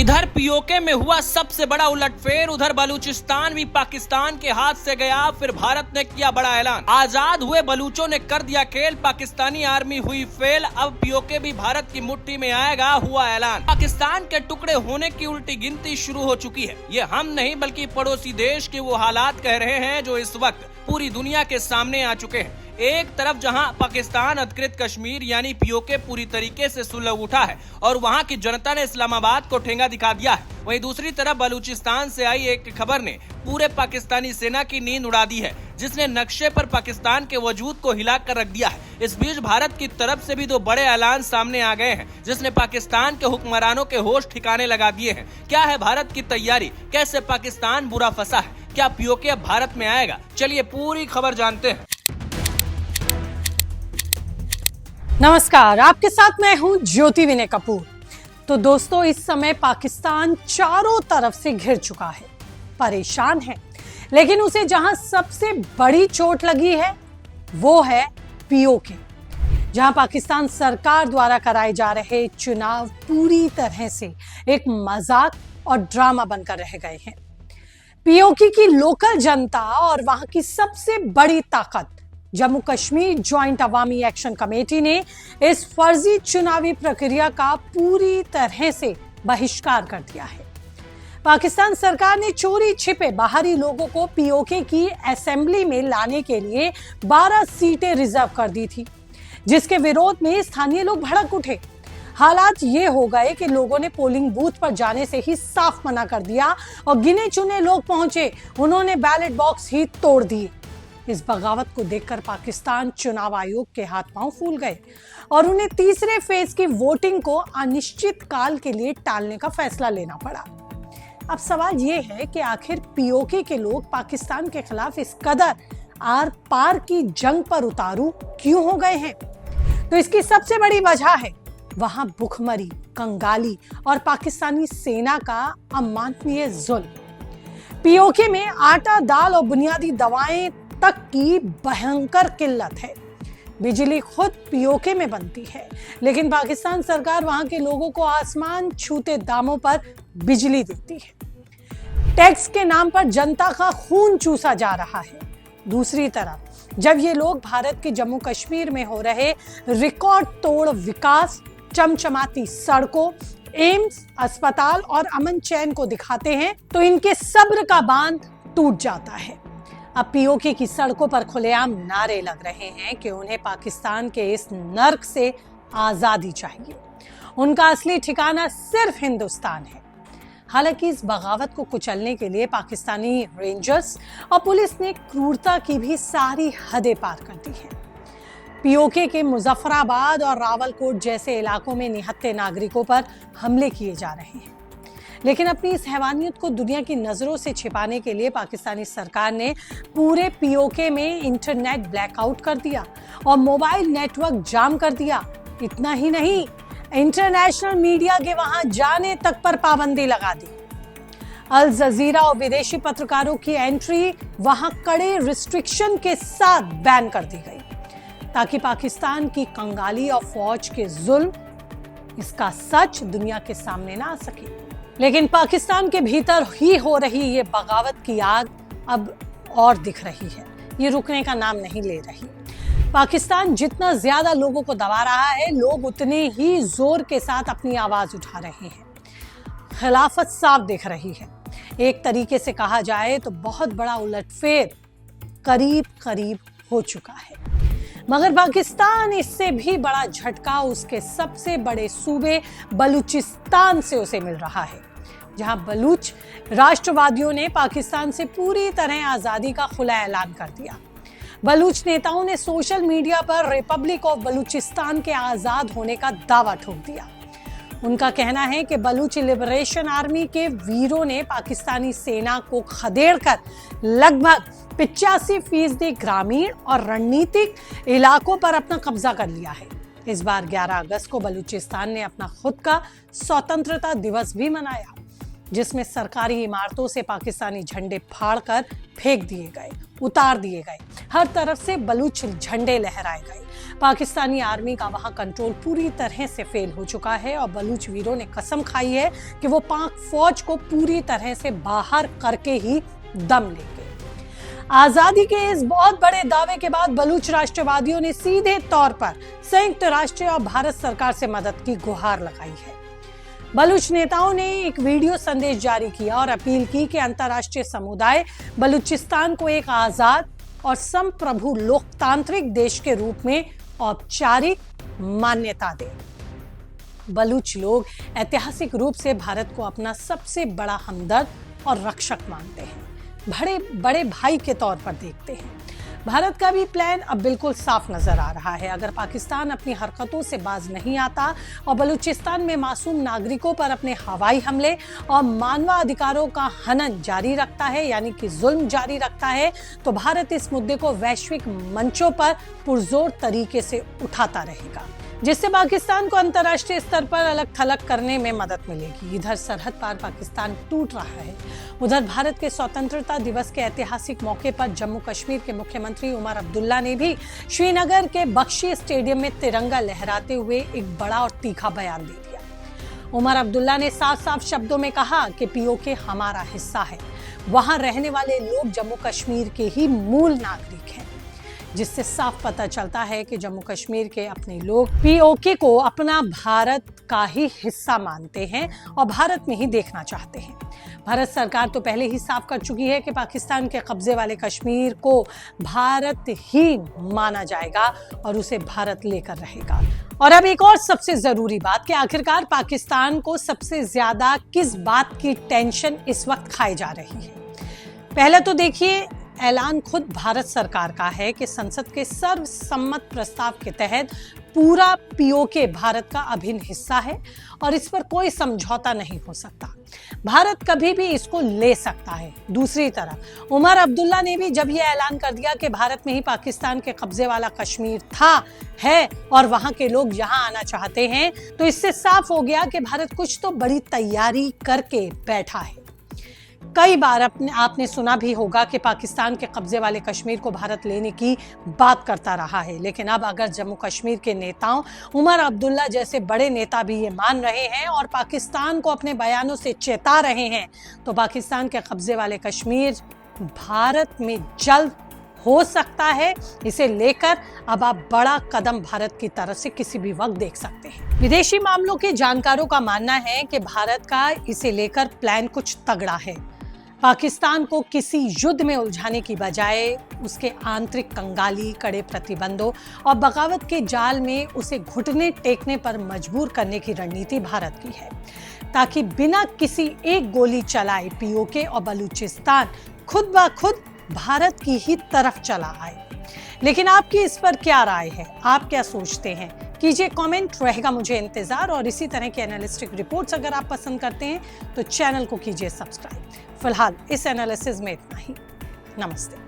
इधर पीओके में हुआ सबसे बड़ा उलटफेर, उधर बलूचिस्तान भी पाकिस्तान के हाथ से गया। फिर भारत ने किया बड़ा ऐलान, आजाद हुए बलूचों ने कर दिया खेल, पाकिस्तानी आर्मी हुई फेल, अब पीओके भी भारत की मुट्ठी में आएगा, हुआ ऐलान। पाकिस्तान के टुकड़े होने की उल्टी गिनती शुरू हो चुकी है। ये हम नहीं बल्कि पड़ोसी देश के वो हालात कह रहे हैं जो इस वक्त पूरी दुनिया के सामने आ चुके हैं। एक तरफ जहां पाकिस्तान अधिकृत कश्मीर यानी पीओके पूरी तरीके से सुलग उठा है और वहां की जनता ने इस्लामाबाद को ठेंगा दिखा दिया है, वहीं दूसरी तरफ बलूचिस्तान से आई एक खबर ने पूरे पाकिस्तानी सेना की नींद उड़ा दी है, जिसने नक्शे पर पाकिस्तान के वजूद को हिला कर रख दिया है। इस बीच भारत की तरफ से भी दो बड़े ऐलान सामने आ गए हैं, जिसने पाकिस्तान के हुक्मरानों के होश ठिकाने लगा दिए हैं। क्या है भारत की तैयारी, कैसे पाकिस्तान बुरा फंसा है, क्या पीओके अब भारत में आएगा? चलिए पूरी खबर जानते हैं। नमस्कार, आपके साथ मैं हूं ज्योति विनय कपूर। तो दोस्तों, इस समय पाकिस्तान चारों तरफ से घिर चुका है, परेशान है, लेकिन उसे जहां सबसे बड़ी चोट लगी है वो है पीओके, जहां पाकिस्तान सरकार द्वारा कराए जा रहे चुनाव पूरी तरह से एक मजाक और ड्रामा बनकर रह गए हैं। पीओके की लोकल जनता और वहां की सबसे बड़ी ताकत जम्मू कश्मीर ज्वाइंट अवामी एक्शन कमेटी ने इस फर्जी चुनावी प्रक्रिया का पूरी तरह से बहिष्कार कर दिया है। पाकिस्तान सरकार ने चोरी छिपे बाहरी लोगों को पीओके की असेंबली में लाने के लिए 12 सीटें रिजर्व कर दी थी, जिसके विरोध में स्थानीय लोग भड़क उठे। हालात ये हो गए कि लोगों ने पोलिंग बूथ पर जाने से ही साफ मना कर दिया और गिने चुने लोग पहुंचे, उन्होंने बैलेट बॉक्स ही तोड़ दिए। इस बगावत को देखकर पाकिस्तान चुनाव आयोग के हाथ पांव फूल गए और उन्हें तीसरे फेज की वोटिंग को अनिश्चित काल के लिए टालने का फैसला लेना पड़ा। अब सवाल ये है कि आखिर पीओके के लोग पाकिस्तान के खिलाफ इस कदर आर पार की जंग पर उतारू क्यों हो गए हैं? तो इसकी सबसे बड़ी वजह है वहां भुखमरी, कंगाली और पाकिस्तानी सेना का अमानवीय जुल्म। पीओके में आटा, दाल और बुनियादी दवाएं तक की भयंकर किल्लत है। बिजली खुद पीओके में बनती है, लेकिन पाकिस्तान सरकार वहां के लोगों को आसमान छूते दामों पर बिजली देती है। टैक्स के नाम पर जनता का खून चूसा जा रहा है। दूसरी तरफ जब ये लोग भारत के जम्मू कश्मीर में हो रहे रिकॉर्ड तोड़ विकास, चमचमाती सड़कों, एम्स, अस्पताल और अमन चैन को दिखाते हैं तो इनके सब्र का बांध टूट जाता है। अब पीओके की सड़कों पर खुलेआम नारे लग रहे हैं कि उन्हें पाकिस्तान के इस नर्क से आजादी चाहिए, उनका असली ठिकाना सिर्फ हिंदुस्तान है। हालांकि इस बगावत को कुचलने के लिए पाकिस्तानी रेंजर्स और पुलिस ने क्रूरता की भी सारी हदें पार कर दी हैं। पीओके के मुजफ्फराबाद और रावलकोट जैसे इलाकों में निहत्थे नागरिकों पर हमले किए जा रहे हैं, लेकिन अपनी इस हैवानियत को दुनिया की नजरों से छिपाने के लिए पाकिस्तानी सरकार ने पूरे पीओके में इंटरनेट ब्लैकआउट कर दिया और मोबाइल नेटवर्क जाम कर दिया। इतना ही नहीं, इंटरनेशनल मीडिया के वहां जाने तक पर पाबंदी लगा दी। अल जजीरा और विदेशी पत्रकारों की एंट्री वहां कड़े रिस्ट्रिक्शन के साथ बैन कर दी गई, ताकि पाकिस्तान की कंगाली और फौज के जुल्म, इसका सच दुनिया के सामने ना आ सके। लेकिन पाकिस्तान के भीतर ही हो रही ये बगावत की आग अब और दिख रही है, ये रुकने का नाम नहीं ले रही। पाकिस्तान जितना ज्यादा लोगों को दबा रहा है, लोग उतने ही जोर के साथ अपनी आवाज उठा रहे हैं। खिलाफत साफ दिख रही है। एक तरीके से कहा जाए तो बहुत बड़ा उलटफेर करीब करीब हो चुका है। मगर पाकिस्तान इससे भी बड़ा झटका उसके सबसे बड़े सूबे बलूचिस्तान से उसे मिल रहा है, जहां बलूच राष्ट्रवादियों ने पाकिस्तान से पूरी तरह आजादी का खुला ऐलान कर दिया। बलूच नेताओं ने सोशल मीडिया पर रिपब्लिक ऑफ बलूचिस्तान के आजाद होने का दावा ठोक दिया। उनका कहना है कि बलूच लिबरेशन आर्मी के वीरों ने पाकिस्तानी सेना को खदेड़कर लगभग 85% ग्रामीण और रणनीतिक इलाकों पर अपना कब्जा कर लिया है। इस बार 11 अगस्त को बलूचिस्तान ने अपना खुद का स्वतंत्रता दिवस भी मनाया, जिसमें सरकारी इमारतों से पाकिस्तानी झंडे फाड़कर फेंक दिए गए, उतार दिए गए। हर तरफ से बलूच झंडे लहराए गए। पाकिस्तानी आर्मी का वहां कंट्रोल पूरी तरह से फेल हो चुका है और बलूच वीरों ने कसम खाई है कि वो पाक फौज को पूरी तरह से बाहर करके ही दम लेंगे। आजादी के इस बहुत बड़े दावे के बाद बलूच राष्ट्रवादियों ने सीधे तौर पर संयुक्त राष्ट्र और भारत सरकार से मदद की गुहार लगाई है। बलूच नेताओं ने एक वीडियो संदेश जारी किया और अपील की कि अंतर्राष्ट्रीय समुदाय बलूचिस्तान को एक आजाद और संप्रभु लोकतांत्रिक देश के रूप में औपचारिक मान्यता दे। बलूच लोग ऐतिहासिक रूप से भारत को अपना सबसे बड़ा हमदर्द और रक्षक मानते हैं, बड़े भाई के तौर पर देखते हैं। भारत का भी प्लान अब बिल्कुल साफ नजर आ रहा है। अगर पाकिस्तान अपनी हरकतों से बाज नहीं आता और बलूचिस्तान में मासूम नागरिकों पर अपने हवाई हमले और मानवाधिकारों का हनन जारी रखता है, यानी कि जुल्म जारी रखता है, तो भारत इस मुद्दे को वैश्विक मंचों पर पुरजोर तरीके से उठाता रहेगा, जिससे पाकिस्तान को अंतर्राष्ट्रीय स्तर पर अलग थलग करने में मदद मिलेगी। इधर सरहद पार पाकिस्तान टूट रहा है, उधर भारत के स्वतंत्रता दिवस के ऐतिहासिक मौके पर जम्मू कश्मीर के मुख्यमंत्री उमर अब्दुल्ला ने भी श्रीनगर के बख्शी स्टेडियम में तिरंगा लहराते हुए एक बड़ा और तीखा बयान दे दिया। उमर अब्दुल्ला ने साफ साफ शब्दों में कहा कि पीओके हमारा हिस्सा है, वहां रहने वाले लोग जम्मू कश्मीर के ही मूल नागरिक हैं, जिससे साफ पता चलता है कि जम्मू कश्मीर के अपने लोग पीओके को अपना भारत का ही हिस्सा मानते हैं और भारत में ही देखना चाहते हैं। भारत सरकार तो पहले ही साफ कर चुकी है कि पाकिस्तान के कब्जे वाले कश्मीर को भारत ही माना जाएगा और उसे भारत लेकर रहेगा। और अब एक और सबसे जरूरी बात कि आखिरकार पाकिस्तान को सबसे ज्यादा किस बात की टेंशन इस वक्त खाई जा रही है। पहले तो देखिए, ऐलान खुद भारत सरकार का है कि संसद के सर्वसम्मत प्रस्ताव के तहत पूरा पीओके भारत का अभिन्न हिस्सा है और इस पर कोई समझौता नहीं हो सकता। भारत कभी भी इसको ले सकता है। दूसरी तरफ उमर अब्दुल्ला ने भी जब यह ऐलान कर दिया कि भारत में ही पाकिस्तान के कब्जे वाला कश्मीर है और वहां के लोग यहां आना चाहते हैं, तो इससे साफ हो गया कि भारत कुछ तो बड़ी तैयारी करके बैठा है। कई बार आपने सुना भी होगा कि पाकिस्तान के कब्जे वाले कश्मीर को भारत लेने की बात करता रहा है, लेकिन अब अगर जम्मू कश्मीर के नेताओं उमर अब्दुल्ला जैसे बड़े नेता भी ये मान रहे हैं और पाकिस्तान को अपने बयानों से चेता रहे हैं, तो पाकिस्तान के कब्जे वाले कश्मीर भारत में जल्द हो सकता है। इसे लेकर अब आप बड़ा कदम भारत की तरफ से किसी भी वक्त देख सकते हैं। विदेशी मामलों के जानकारों का मानना है कि भारत का इसे लेकर प्लान कुछ तगड़ा है। पाकिस्तान को किसी युद्ध में उलझाने की बजाय उसके आंतरिक कंगाली, कड़े प्रतिबंधों और बगावत के जाल में उसे घुटने टेकने पर मजबूर करने की रणनीति भारत की है, ताकि बिना किसी एक गोली चलाए पीओके और बलूचिस्तान खुद ब खुद भारत की ही तरफ चला आए। लेकिन आपकी इस पर क्या राय है? आप क्या सोचते हैं? कीजिए कमेंट, रहेगा मुझे इंतजार। और इसी तरह के एनालिस्टिक रिपोर्ट्स अगर आप पसंद करते हैं तो चैनल को कीजिए सब्सक्राइब। फिलहाल इस एनालिसिस में इतना ही। नमस्ते।